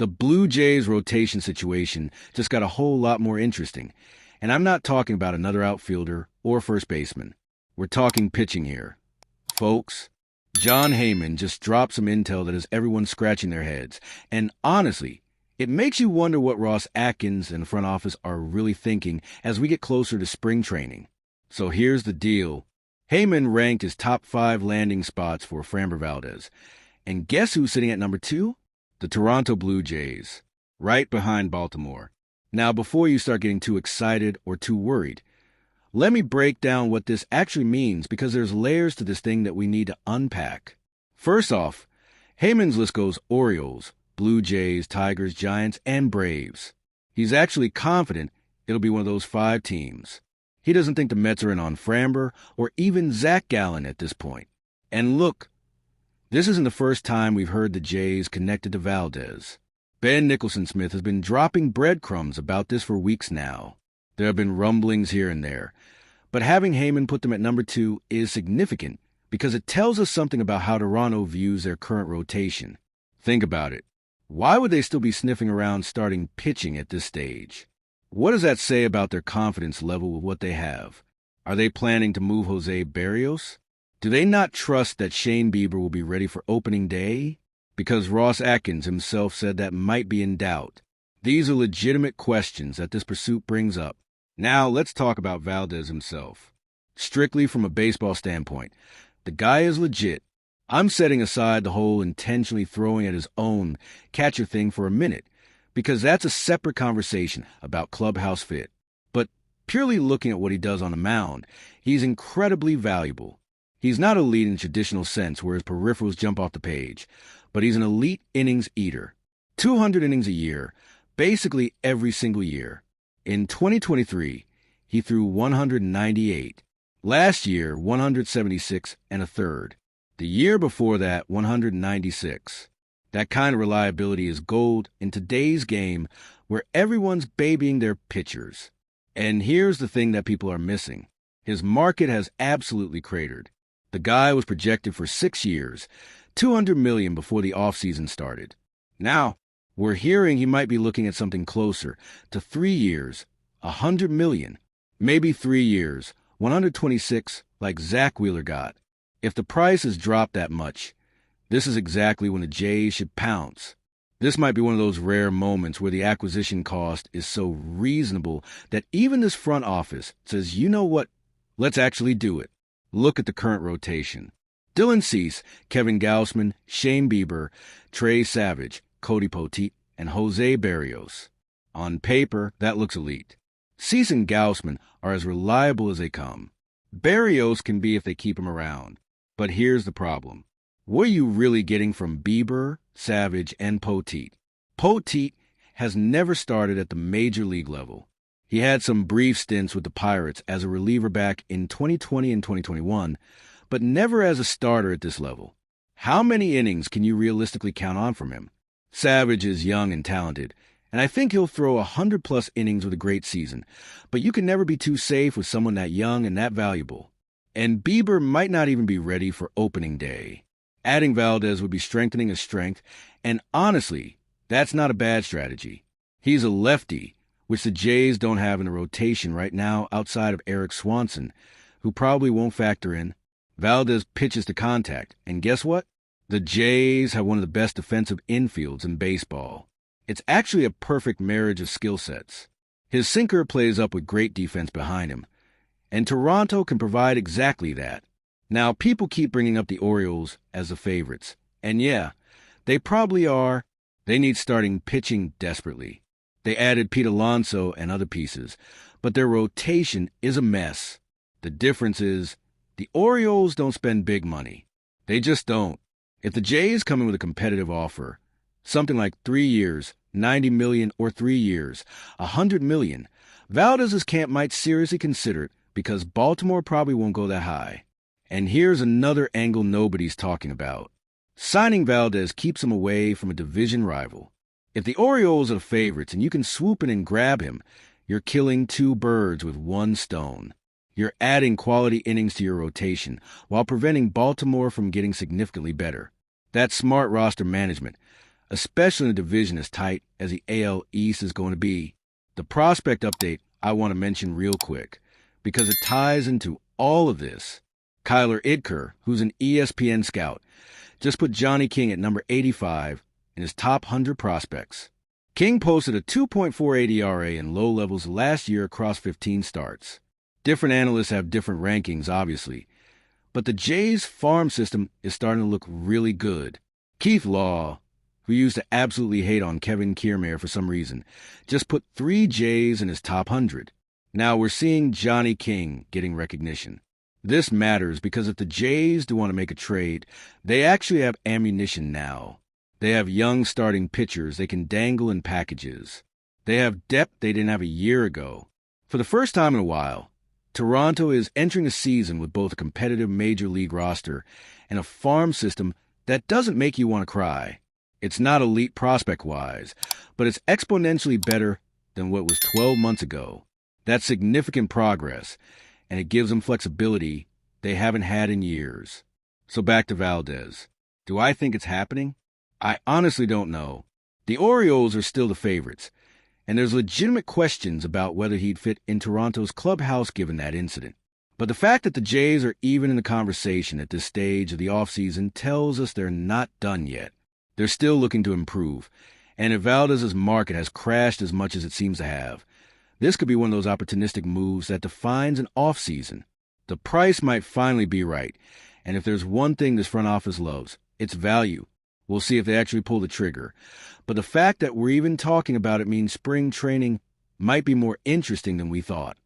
The Blue Jays rotation situation just got a whole lot more interesting. And I'm not talking about another outfielder or first baseman. We're talking pitching here. Folks, John Heyman just dropped some intel that has everyone scratching their heads. And honestly, it makes you wonder what Ross Atkins and the front office are really thinking as we get closer to spring training. So here's the deal. Heyman ranked his top 5 landing spots for Framber Valdez. And guess who's sitting at number 2? The Toronto Blue Jays, right behind Baltimore. Now, before you start getting too excited or too worried, let me break down what this actually means because there's layers to this thing that we need to unpack. First off, Heyman's list goes Orioles, Blue Jays, Tigers, Giants, and Braves. He's actually confident it'll be one of those 5 teams. He doesn't think the Mets are in on Framber or even Zach Gallen at this point. And look, this isn't the first time we've heard the Jays connected to Valdez. Ben Nicholson-Smith has been dropping breadcrumbs about this for weeks now. There have been rumblings here and there, but having Heyman put them at number 2 is significant because it tells us something about how Toronto views their current rotation. Think about it. Why would they still be sniffing around starting pitching at this stage? What does that say about their confidence level with what they have? Are they planning to move Jose Berrios? Do they not trust that Shane Bieber will be ready for opening day? Because Ross Atkins himself said that might be in doubt. These are legitimate questions that this pursuit brings up. Now let's talk about Valdez himself. Strictly from a baseball standpoint, the guy is legit. I'm setting aside the whole intentionally throwing at his own catcher thing for a minute, because that's a separate conversation about clubhouse fit. But purely looking at what he does on the mound, he's incredibly valuable. He's not elite in the traditional sense where his peripherals jump off the page, but he's an elite innings eater. 200 innings a year, basically every single year. In 2023, he threw 198. Last year, 176 and a third. The year before that, 196. That kind of reliability is gold in today's game where everyone's babying their pitchers. And here's the thing that people are missing. His market has absolutely cratered. The guy was projected for 6 years, $200 million before the offseason started. Now, we're hearing he might be looking at something closer to 3 years, $100 million, maybe 3 years, 126 like Zach Wheeler got. If the price has dropped that much, this is exactly when the Jays should pounce. This might be one of those rare moments where the acquisition cost is so reasonable that even this front office says, you know what, let's actually do it. Look at the current rotation. Dylan Cease, Kevin Gausman, Shane Bieber, Trey Savage, Cody Poteet, and Jose Berrios. On paper, that looks elite. Cease and Gausman are as reliable as they come. Berrios can be if they keep him around. But here's the problem. What are you really getting from Bieber, Savage, and Poteet? Poteet has never started at the major league level. He had some brief stints with the Pirates as a reliever back in 2020 and 2021, but never as a starter at this level. How many innings can you realistically count on from him? Savage is young and talented, and I think he'll throw 100-plus innings with a great season, but you can never be too safe with someone that young and that valuable. And Bieber might not even be ready for opening day. Adding Valdez would be strengthening his strength, and honestly, that's not a bad strategy. He's a lefty, which the Jays don't have in the rotation right now outside of Eric Swanson, who probably won't factor in. Valdez pitches to contact, and guess what? The Jays have one of the best defensive infields in baseball. It's actually a perfect marriage of skill sets. His sinker plays up with great defense behind him, and Toronto can provide exactly that. Now, people keep bringing up the Orioles as the favorites, and yeah, they probably are. They need starting pitching desperately. They added Pete Alonso and other pieces, but their rotation is a mess. The difference is the Orioles don't spend big money. They just don't. If the Jays come in with a competitive offer, something like 3 years, $90 million, or 3 years, $100 million, Valdez's camp might seriously consider it because Baltimore probably won't go that high. And here's another angle nobody's talking about. Signing Valdez keeps him away from a division rival. If the Orioles are the favorites and you can swoop in and grab him, you're killing 2 birds with 1 stone. You're adding quality innings to your rotation while preventing Baltimore from getting significantly better. That's smart roster management. especially in a division as tight as the AL East is going to be. The prospect update I want to mention real quick, because it ties into all of this. Kyler Edker, who's an ESPN scout, just put Johnny King at number 85 in his top 100 prospects. King posted a 2.48 ERA in low levels last year across 15 starts. Different analysts have different rankings, obviously, but the Jays' farm system is starting to look really good. Keith Law, who used to absolutely hate on Kevin Kiermaier for some reason, just put 3 Jays in his top 100. Now we're seeing Johnny King getting recognition. This matters because if the Jays do want to make a trade, they actually have ammunition now. They have young starting pitchers they can dangle in packages. They have depth they didn't have a year ago. For the first time in a while, Toronto is entering a season with both a competitive major league roster and a farm system that doesn't make you want to cry. It's not elite prospect-wise, but it's exponentially better than what was 12 months ago. That's significant progress, and it gives them flexibility they haven't had in years. So back to Valdez. Do I think it's happening? I honestly don't know. The Orioles are still the favorites, and there's legitimate questions about whether he'd fit in Toronto's clubhouse given that incident. But the fact that the Jays are even in the conversation at this stage of the offseason tells us they're not done yet. They're still looking to improve, and if Valdez's market has crashed as much as it seems to have, this could be one of those opportunistic moves that defines an offseason. The price might finally be right, and if there's one thing this front office loves, it's value. We'll see if they actually pull the trigger. But the fact that we're even talking about it means spring training might be more interesting than we thought.